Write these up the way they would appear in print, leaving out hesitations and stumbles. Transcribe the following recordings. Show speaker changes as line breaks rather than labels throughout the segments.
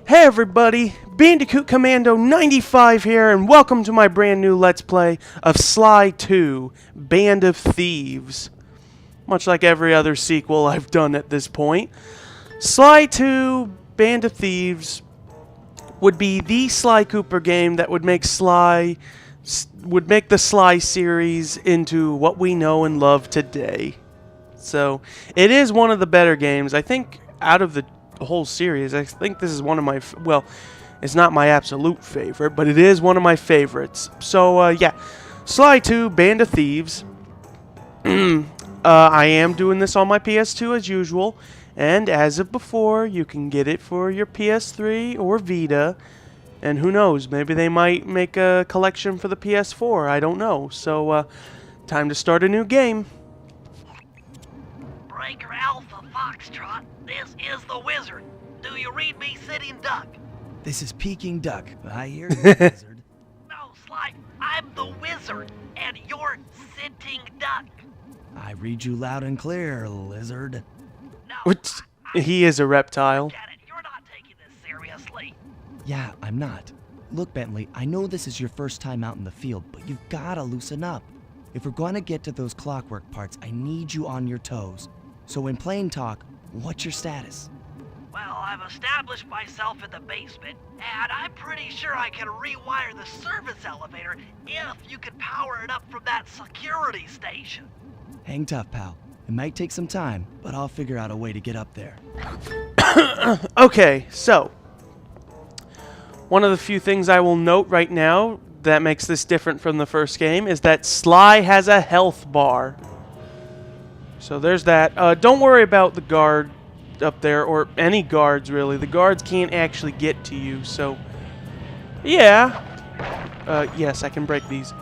Hey everybody, Bandicoot Commando 95 here, and welcome to my brand new Let's Play of Sly 2, Band of Thieves. Much like every other sequel I've done at this point, Sly 2, Band of Thieves would be the Sly Cooper game that would make the Sly series into what we know and love today. So, it is one of the better games. I think out of the whole series, I think this is one of my, well, it's not my absolute favorite, but it is one of my favorites. So, yeah, Sly 2, Band of Thieves. I am doing this on my PS2 as usual, and as of before, you can get it for your PS3 or Vita, and who knows, maybe they might make a collection for the PS4, I don't know. So, time to start a new game.
Breaker Alpha Foxtrot, this is the Wizard. Do you read me, Sitting Duck?
This is Peking Duck. I hear you, Wizard.
No, Sly, I'm the Wizard, and you're Sitting Duck.
I read you loud and clear, Lizard.
No,
Which, he is a reptile.
get it. You're not taking this seriously.
Yeah, I'm not. Look, Bentley, I know this is your first time out in the field, but you've gotta loosen up. If we're going to get to those clockwork parts, I need you on your toes. So in plain talk, what's your status?
Well, I've established myself in the basement, and I'm pretty sure I can rewire the service elevator if you can power it up from that security station.
Hang tough, pal. It might take some time, but I'll figure out a way to get up there.
Okay, so one of the few things I will note right now that makes this different from the first game is that Sly has a health bar. So there's that. Don't worry about the guard up there, or any guards really. The guards can't actually get to you, so yeah. Yes, I can break these.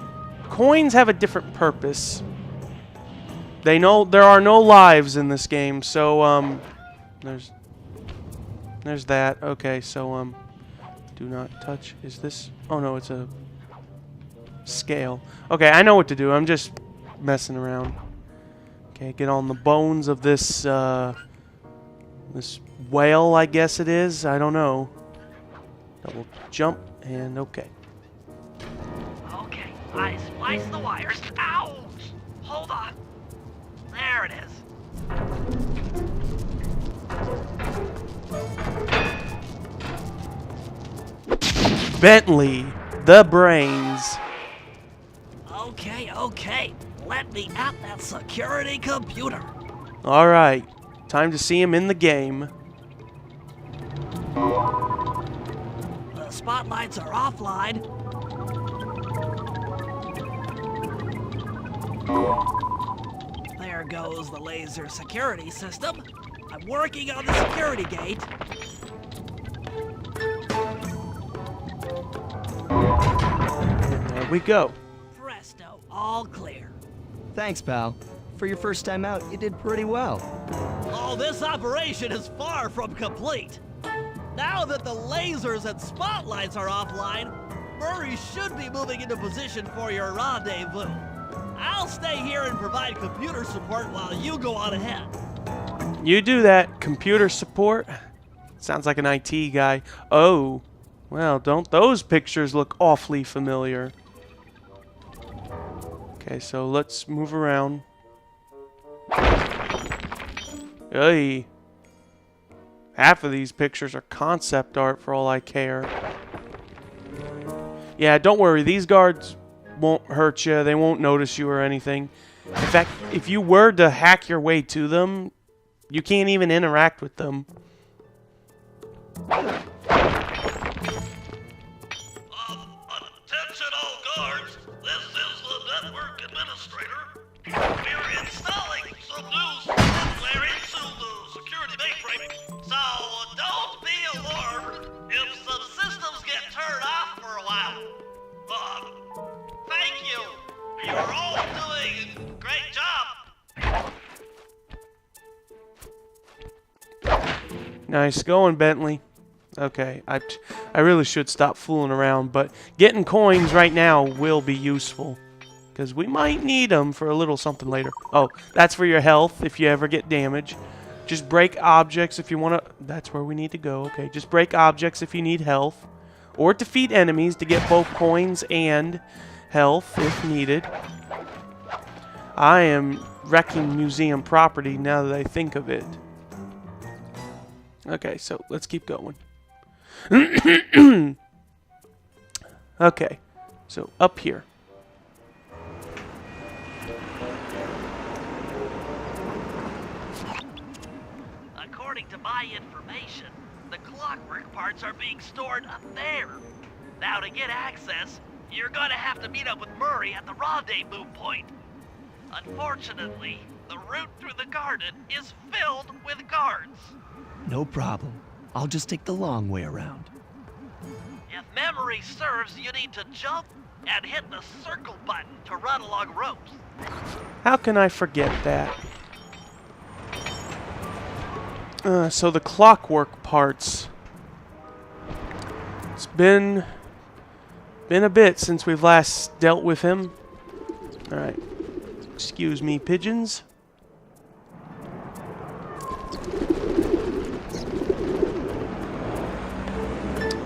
Coins have a different purpose. They know there are no lives in this game, so there's that. Okay, so do not touch. Is this? Oh no, it's a scale. Okay, I know what to do. I'm just messing around. Okay, get on the bones of this this whale, I guess it is. I don't know. Double jump and okay.
Okay, I splice the wires. Ouch! Hold on. There it is.
Bentley, the brains.
Okay. Let me at that security computer.
All right, time to see him in the game.
The spotlights are offline. There goes the laser security system. I'm working on the security gate.
And there we go.
Presto, all clear.
Thanks, pal. For your first time out, you did pretty well.
Oh, this operation is far from complete. Now that the lasers and spotlights are offline, Murray should be moving into position for your rendezvous. I'll stay here and provide computer support while you go on ahead.
You do that. Computer support? Sounds like an IT guy. Oh, well, don't those pictures look awfully familiar? Okay, so let's move around. Hey. Half of these pictures are concept art for all I care. Yeah, don't worry. These guards won't hurt you. They won't notice you or anything. In fact, if you were to hack your way to them, you can't even interact with them.
Attention all guards. This is the network administrator. We're installing some new software into the security mainframe. So don't be alarmed if some systems get turned off for a while. Thank you. You're all doing great.
Nice going, Bentley. Okay, I really should stop fooling around, but getting coins right now will be useful. Because we might need them for a little something later. Oh, that's for your health if you ever get damage. Just break objects if you want to... That's where we need to go. Okay, just break objects if you need health. Or defeat enemies to get both coins and health if needed. I am wrecking museum property now that I think of it. Okay, so let's keep going. Okay, so up here.
According to my information, the clockwork parts are being stored up there. Now to get access, you're gonna have to meet up with Murray at the rendezvous point. Unfortunately, the route through the garden is filled with guards.
No problem. I'll just take the long way around.
If memory serves, you need to jump and hit the circle button to run along ropes.
How can I forget that? So the clockwork parts. It's been a bit since we've last dealt with him. Alright. Excuse me, pigeons.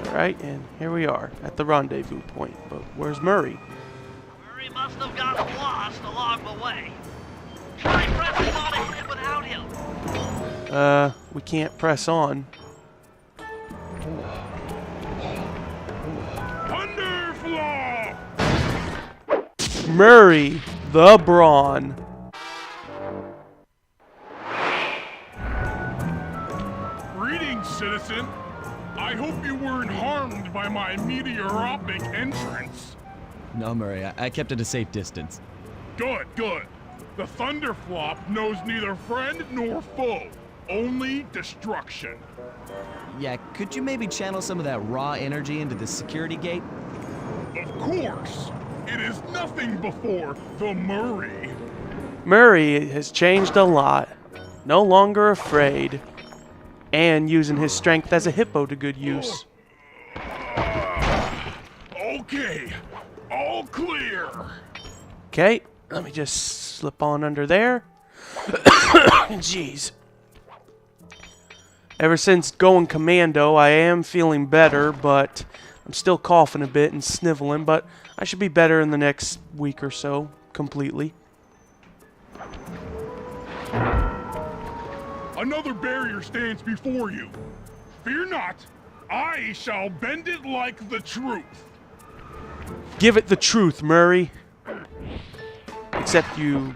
Alright, and here we are at the rendezvous point. But where's Murray?
Murray must have gotten lost along the way. Try pressing on ahead without him.
We can't press on.
Thunderflaw!
Murray the Brawn.
Greetings, citizen. I hope you weren't harmed by my meteoropic entrance.
No, Murray, I kept at a safe distance.
Good, good. The Thunderflop knows neither friend nor foe, only destruction.
Yeah, could you maybe channel some of that raw energy into the security gate?
Of course. It is nothing before the Murray.
Murray has changed a lot. No longer afraid. And using his strength as a hippo to good use.
Okay, all clear.
Okay, let me just slip on under there. Jeez. Ever since going commando, I am feeling better, but I'm still coughing a bit and sniveling, but I should be better in the next week or so, completely.
Another barrier stands before you. Fear not, I shall bend it like the truth.
Give it the truth, Murray. Except you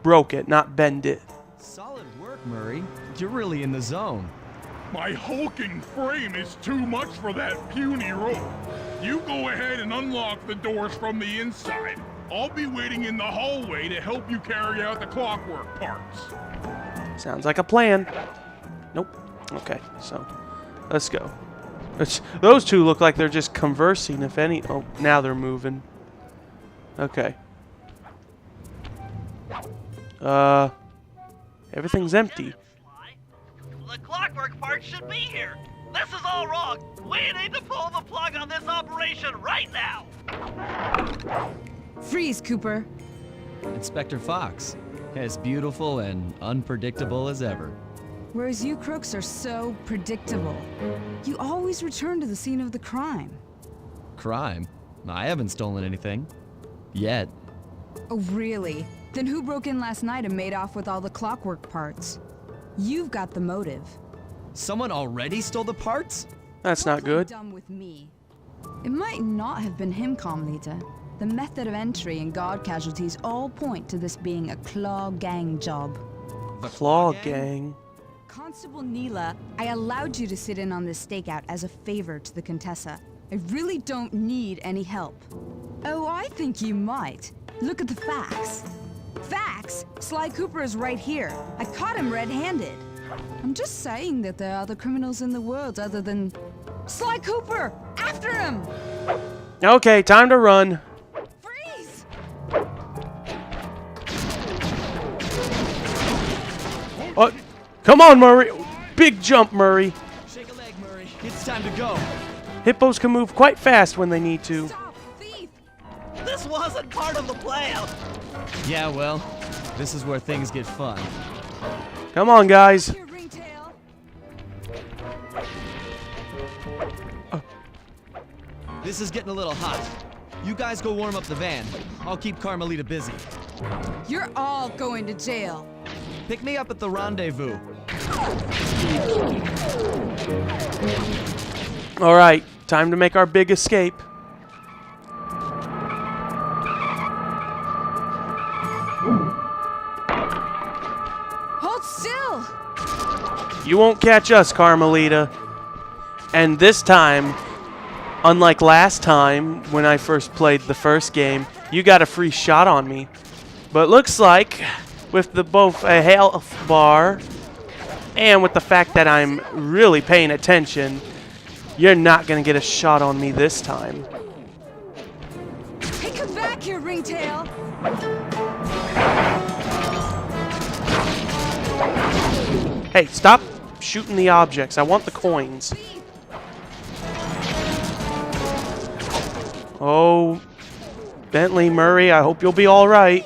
broke it, not bend it.
Solid work, Murray. You're really in the zone.
My hulking frame is too much for that puny rope. You go ahead and unlock the doors from the inside. I'll be waiting in the hallway to help you carry out the clockwork parts.
Sounds like a plan. Nope. Okay, so let's go. Those two look like they're just conversing, if any. Oh, now they're moving. Okay. Everything's empty.
The clockwork part should be here. This is all wrong. We need to pull the plug on this operation right now.
Freeze, Cooper.
Inspector Fox. As beautiful and unpredictable as ever.
Whereas you crooks are so predictable. You always return to the scene of the crime.
Crime? I haven't stolen anything. Yet.
Oh, really? Then who broke in last night and made off with all the clockwork parts? You've got the motive.
Someone already stole the parts?
That's
Don't
not
play
good.
dumb with me. It might not have been him, Comleader. The method of entry and guard casualties all point to this being a Claw Gang job.
The
Claw Gang.
Constable Neela, I allowed you to sit in on this stakeout as a favor to the Contessa. I really don't need any help. Oh, I think you might. Look at the facts. Facts? Sly Cooper is right here. I caught him red-handed. I'm just saying that there are other criminals in the world other than... Sly Cooper! After him!
Okay, time to run.
Freeze!
Oh, come on, Murray. big jump, Murray.
Shake a leg, Murray. It's time to go.
Hippos can move quite fast when they need to.
Stop, thief!
This wasn't part of the plan.
Yeah, well, this is where things get fun.
Come on, guys.
Your ringtail.
This is getting a little hot. You guys go warm up the van. I'll keep Carmelita busy.
You're all going to jail.
Pick me up at the rendezvous.
All right, time to make our big escape.
Hold still!
You won't catch us, Carmelita. And this time, unlike last time when I first played the first game, you got a free shot on me. But looks like with both a health bar and with the fact that I'm really paying attention, you're not going to get a shot on me this time.
Hey, come back here, ringtail!
Hey, stop shooting the objects. I want the coins.
Thief!
Oh, Bentley, Murray, I hope you'll be all right.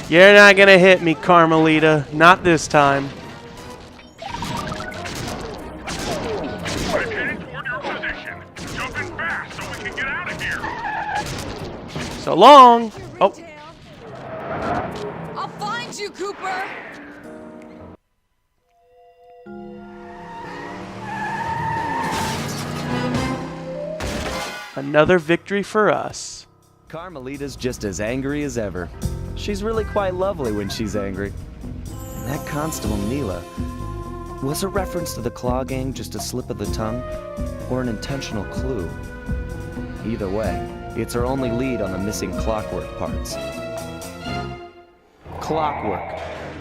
You're not gonna hit me, Carmelita. Not this time.
I'm headed toward your position. Jumping fast so we can get out of here.
So long.
Your
Oh,
ringtail. I'll find you, Cooper!
another victory for us.
Carmelita's just as angry as ever. She's really quite lovely when she's angry. And that Constable Neela, was a reference to the Claw Gang just a slip of the tongue, or an intentional clue? Either way, it's our only lead on the missing Clockwork parts. Clockwork.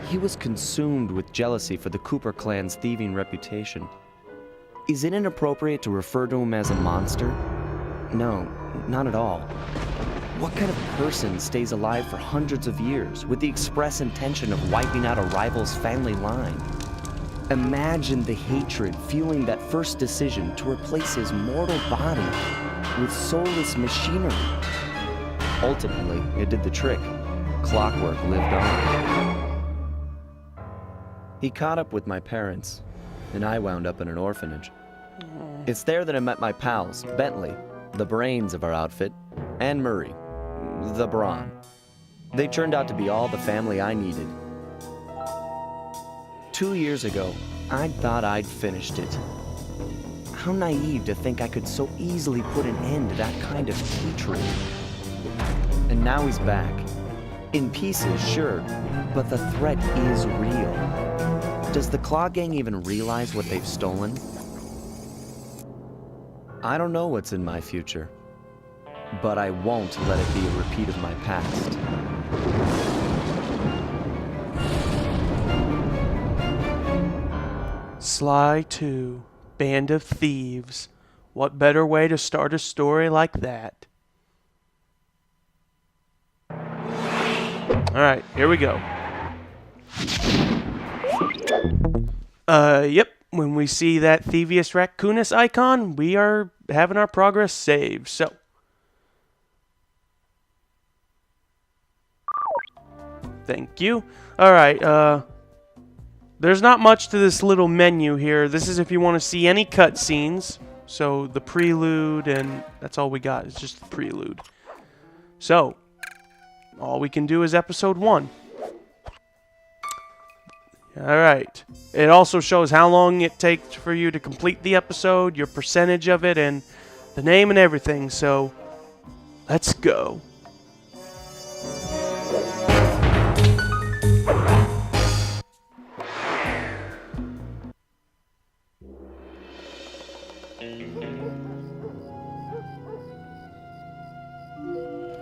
He was consumed with jealousy for the Cooper clan's thieving reputation. Is it inappropriate to refer to him as a monster? No, not at all. What kind of person stays alive for hundreds of years with the express intention of wiping out a rival's family line? Imagine the hatred fueling that first decision to replace his mortal body with soulless machinery. Ultimately, it did the trick. Clockwork lived on. He caught up with my parents, and I wound up in an orphanage. It's there that I met my pals, Bentley, the brains of our outfit, and Murray, the brawn. They turned out to be all the family I needed. 2 years ago, I thought I'd finished it. How naive to think I could so easily put an end to that kind of hatred. And now he's back. In pieces, sure, but the threat is real. Does the Claw Gang even realize what they've stolen? I don't know what's in my future, but I won't let it be a repeat of my past.
Sly 2, Band of Thieves. What better way to start a story like that? Alright, here we go. Yep. When we see that Thievius Raccoonus icon, we are having our progress saved. So, thank you. Alright, there's not much to this little menu here. This is if you want to see any cutscenes. So, the prelude, and that's all we got. It's just the prelude. So, all we can do is episode 1. Alright. It also shows how long it takes for you to complete the episode, your percentage of it, and the name and everything. So, let's go.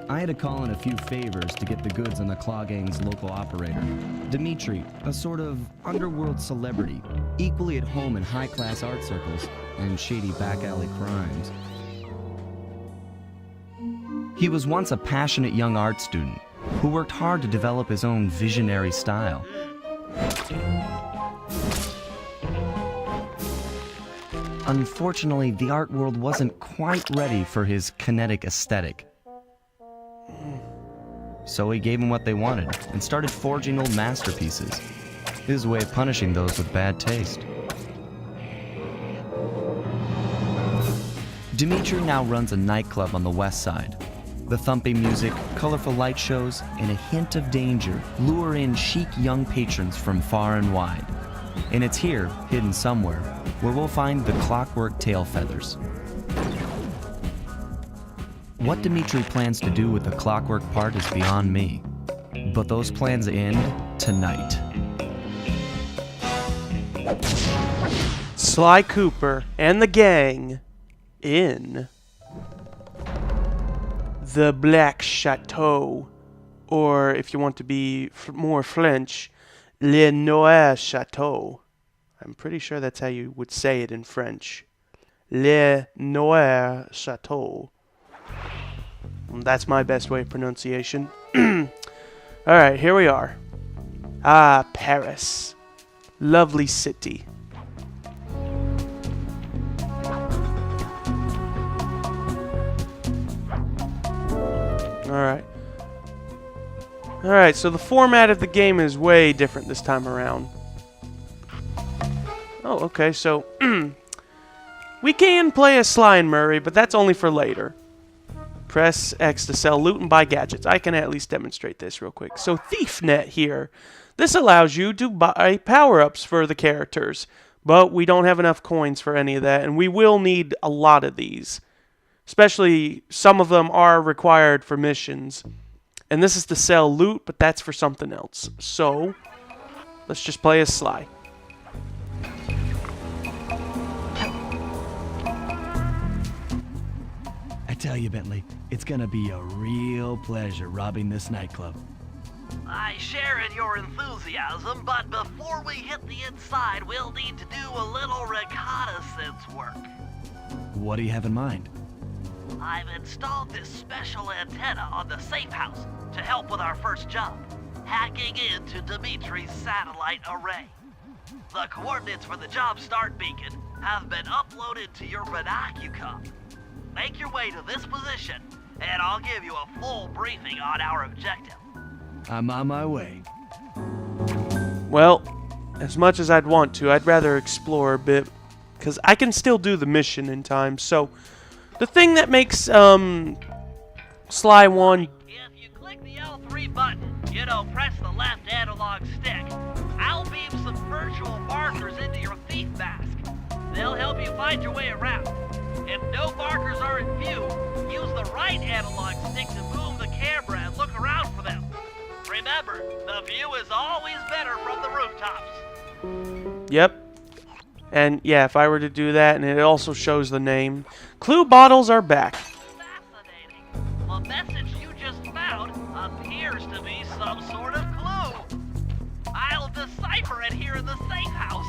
I had to call in a few favors to get the goods on the Claw Gang's local operator, Dimitri, a sort of underworld celebrity, equally at home in high-class art circles and shady back-alley crimes. He was once a passionate young art student who worked hard to develop his own visionary style. Unfortunately, the art world wasn't quite ready for his kinetic aesthetic. So he gave them what they wanted and started forging old masterpieces. His way of punishing those with bad taste. Dimitri now runs a nightclub on the west side. The thumping music, colorful light shows, and a hint of danger lure in chic young patrons from far and wide. And it's here, hidden somewhere, where we'll find the Clockwork Tail Feathers. What Dimitri plans to do with the clockwork part is beyond me. But those plans end tonight.
Sly Cooper and the gang in the Black Chateau, or if you want to be more French, Le Noir Chateau. I'm pretty sure that's how you would say it in French. Le Noir Chateau. That's my best way of pronunciation. Alright, here we are. Ah, Paris. Lovely city. Alright. Alright, so the format of the game is way different this time around. Oh, okay, so we can play as Sly and Murray, but that's only for later. Press X to sell loot and buy gadgets. I can at least demonstrate this real quick. So ThiefNet here. This allows you to buy power-ups for the characters, but we don't have enough coins for any of that, and we will need a lot of these. Especially, some of them are required for missions. And this is to sell loot, but that's for something else. So, let's just play as Sly.
I tell you, Bentley, it's gonna be a real pleasure robbing this nightclub.
I share in your enthusiasm, but before we hit the inside, we'll need to do a little reconnaissance work.
What do you have in mind?
I've installed this special antenna on the safe house to help with our first job, hacking into Dimitri's satellite array. The coordinates for the job start beacon have been uploaded to your Binocucom. Make your way to this position, and I'll give you a full briefing on our objective.
I'm on my way.
Well, as much as I'd want to, I'd rather explore a bit, because I can still do the mission in time. So, the thing that makes Sly 1...
If you click the L3 button, press the left analog stick, I'll beam some virtual markers into your thief mask. They'll help you find your way around. If no markers are in view, use the right analog stick to move the camera and look around for them. Remember, the view is always better from the rooftops.
Yep. And yeah, if I were to do that, and it also shows the name. Clue bottles are back.
Fascinating. The message you just found appears to be some sort of clue. I'll decipher it here in the safe house.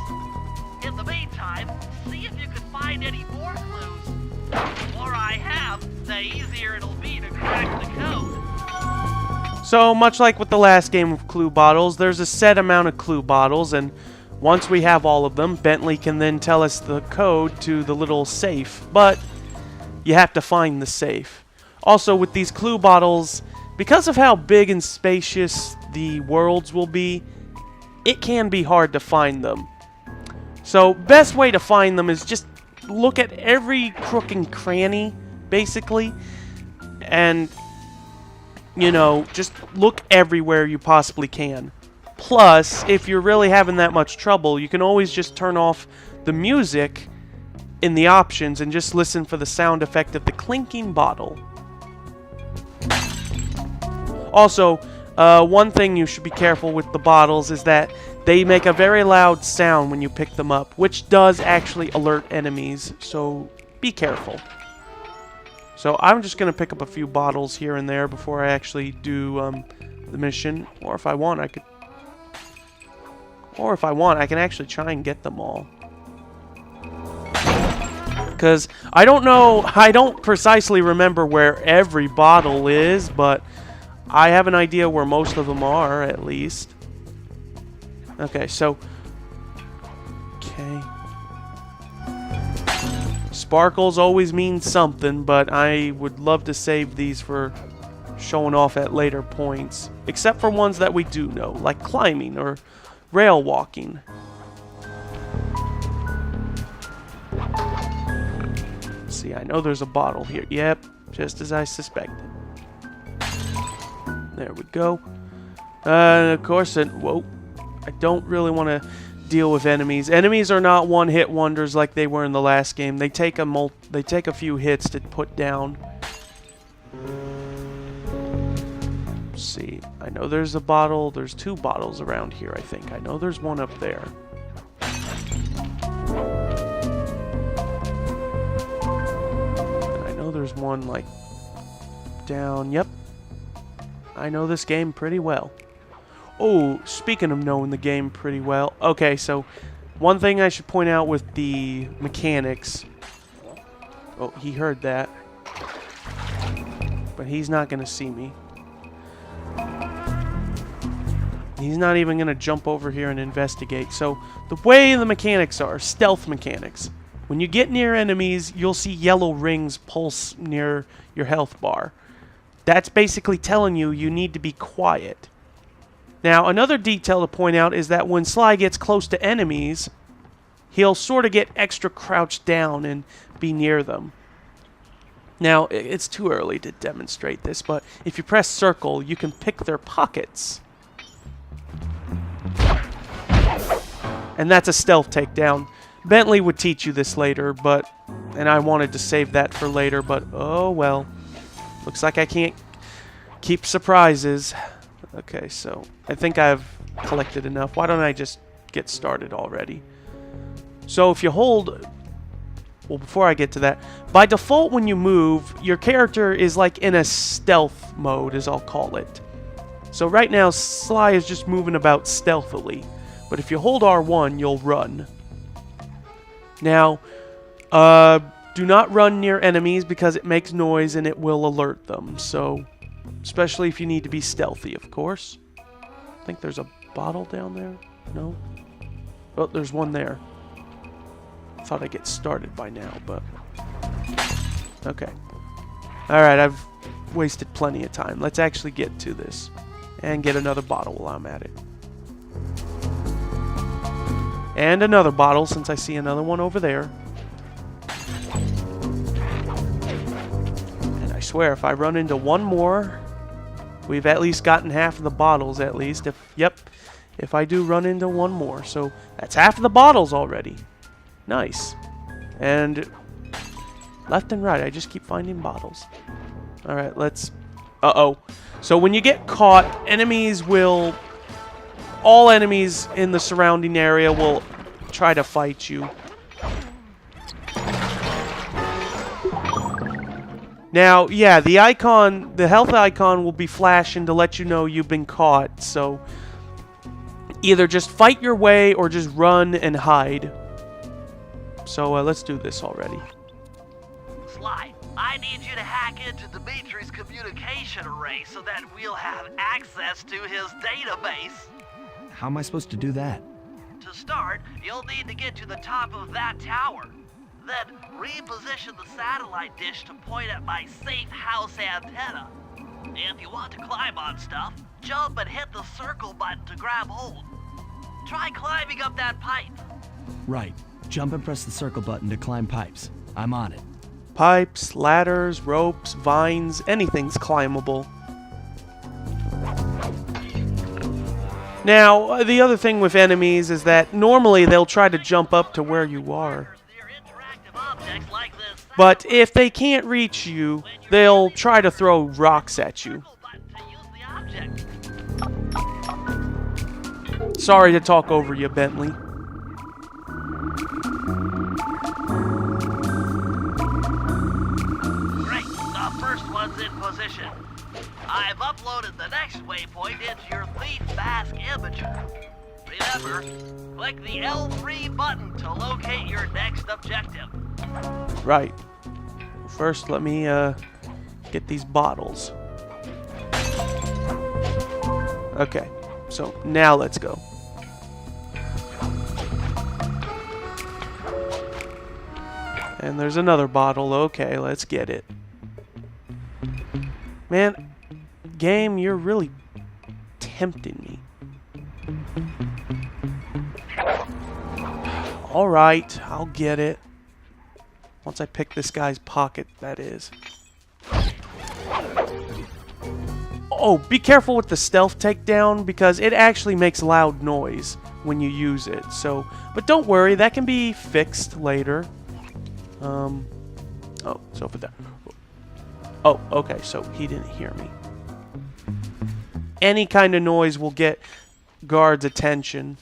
In the meantime, see if you can find any more clues. The more I have, the easier it'll be to crack the code.
So, much like with the last game of clue bottles, there's a set amount of clue bottles, and once we have all of them, Bentley can then tell us the code to the little safe. But you have to find the safe. Also, with these clue bottles, because of how big and spacious the worlds will be, it can be hard to find them. So, best way to find them is just look at every crook and cranny, basically, and, just look everywhere you possibly can. Plus, if you're really having that much trouble, you can always just turn off the music in the options and just listen for the sound effect of the clinking bottle. Also, one thing you should be careful with the bottles is that they make a very loud sound when you pick them up, which does actually alert enemies, so be careful. So I'm just going to pick up a few bottles here and there before I actually do the mission, or if I want, I can actually try and get them all. Because I don't precisely remember where every bottle is, but I have an idea where most of them are, at least. Okay, so... Okay. Sparkles always mean something, but I would love to save these for showing off at later points. Except for ones that we do know, like climbing or rail walking. See, I know there's a bottle here. Yep, just as I suspected. There we go. Of course, whoa. I don't really want to deal with enemies. Enemies are not one-hit wonders like they were in the last game. They take a few hits to put down. Let's see. I know there's a bottle. There's 2 bottles around here, I think. I know there's one up there. There's one like down. Yep, I know this game pretty well. Oh, speaking of knowing the game pretty well, okay, so one thing I should point out with the mechanics. Oh, he heard that, but he's not gonna see me. He's not even gonna jump over here and investigate. So the way the mechanics are, stealth mechanics. When you get near enemies, you'll see yellow rings pulse near your health bar. That's basically telling you you need to be quiet. Now, another detail to point out is that when Sly gets close to enemies, he'll sort of get extra crouched down and be near them. Now, it's too early to demonstrate this, but if you press circle, you can pick their pockets. And that's a stealth takedown. Bentley would teach you this later, and I wanted to save that for later, but oh well. Looks like I can't keep surprises. Okay, so I think I've collected enough. Why don't I just get started already? So if you hold... Well, before I get to that, by default when you move, your character is like in a stealth mode, as I'll call it. So right now, Sly is just moving about stealthily. But if you hold R1, you'll run. Now, do not run near enemies because it makes noise and it will alert them. So, especially if you need to be stealthy, of course. I think there's a bottle down there. No? Oh, there's one there. Thought I'd get started by now, but... Okay. Alright, I've wasted plenty of time. Let's actually get to this. And get another bottle while I'm at it. And another bottle, since I see another one over there. And I swear, if I run into one more, we've at least gotten half of the bottles, at least. If I do run into one more. So, that's half of the bottles already. Nice. And left and right, I just keep finding bottles. Alright, let's... Uh-oh. So, when you get caught, enemies will... All enemies in the surrounding area will try to fight you. Now, yeah, the icon, the health icon will be flashing to let you know you've been caught. So, either just fight your way or just run and hide. So, let's do this already.
Sly, I need you to hack into Dimitri's communication array so that we'll have access to his database.
How am I supposed to do that?
To start, you'll need to get to the top of that tower. Then, reposition the satellite dish to point at my safe house antenna. If you want to climb on stuff, jump and hit the circle button to grab hold. Try climbing up that pipe.
Right. Jump and press the circle button to climb pipes. I'm on it.
Pipes, ladders, ropes, vines, anything's climbable. Now, the other thing with enemies is that normally they'll try to jump up to where you are. But if they can't reach you, they'll try to throw rocks at you. Sorry to talk over you, Bentley.
Great, the first one's in position. I've uploaded the next waypoint into your Thief Mask imager. Remember, click the L3 button to locate your next objective.
Right. First, let me get these bottles. Okay, so now let's go. And there's another bottle. Okay, let's get it. Man, game, you're really tempting me. Alright, I'll get it. Once I pick this guy's pocket, that is. Oh, be careful with the stealth takedown because it actually makes loud noise when you use it. So, but don't worry, that can be fixed later. Oh, so for that. Oh, okay, so he didn't hear me. Any kind of noise will get guards' attention.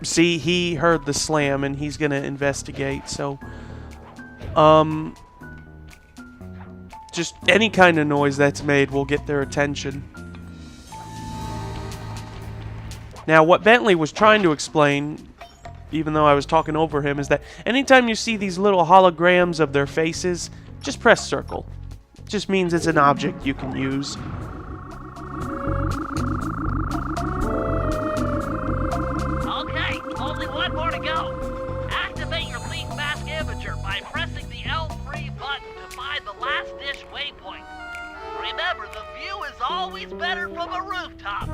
See, he heard the slam and he's gonna investigate, so just any kind of noise that's made will get their attention. Now, what Bentley was trying to explain, even though I was talking over him, is that anytime you see these little holograms of their faces, just press circle. It just means it's an object you can use.
Okay, only one more to go. Activate your Leaf Mask Imager by pressing the L3 button to find the last dish waypoint. Remember, the view is always better from a rooftop.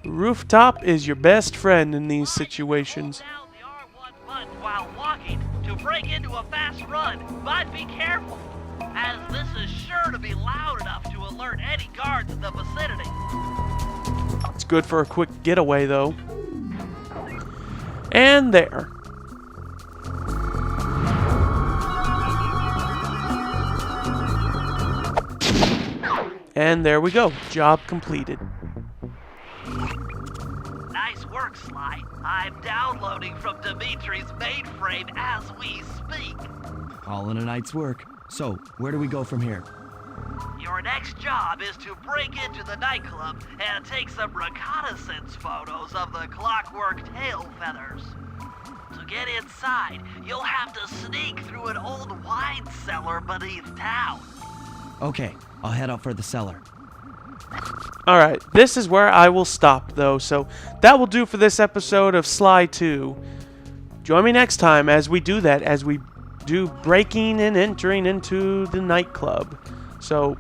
Rooftop is your best friend in these situations.
Hold down the R1 button while walking to break into a fast run, but be careful, as this is sure to be loud enough to alert any guards in the vicinity.
It's good for a quick getaway, though. And there. And there we go. Job completed.
Nice work, Sly. I'm downloading from Dimitri's mainframe as we speak.
All in a night's work. So, where do we go from here?
Your next job is to break into the nightclub and take some reconnaissance photos of the Clockwork tail feathers. To get inside, you'll have to sneak through an old wine cellar beneath town.
Okay, I'll head out for the cellar.
Alright, this is where I will stop, though. So that will do for this episode of Sly 2. Join me next time as we do that, as we do breaking and entering into the nightclub. So,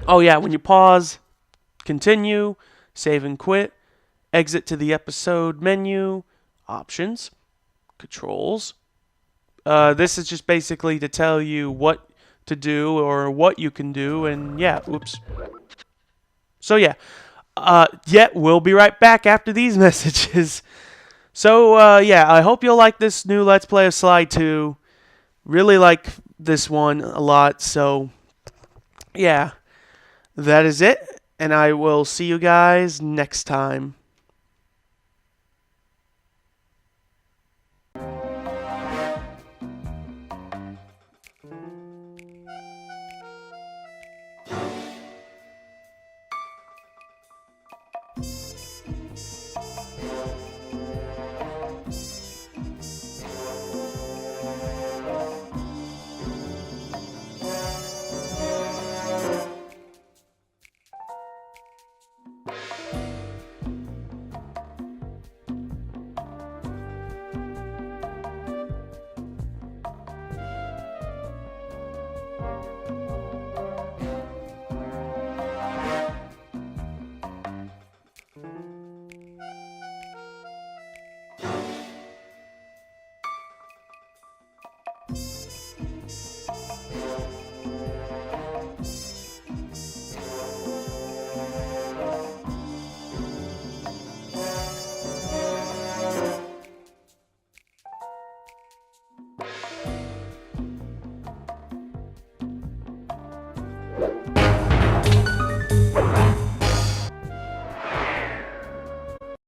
oh yeah, when you pause, continue, save and quit, exit to the episode menu, options, controls. This is just basically to tell you what to do or what you can do, and yeah, oops. So yeah, we'll be right back after these messages. So yeah, I hope you'll like this new Let's Play of Sly 2. Really like this one a lot, so yeah, that is it, and I will see you guys next time.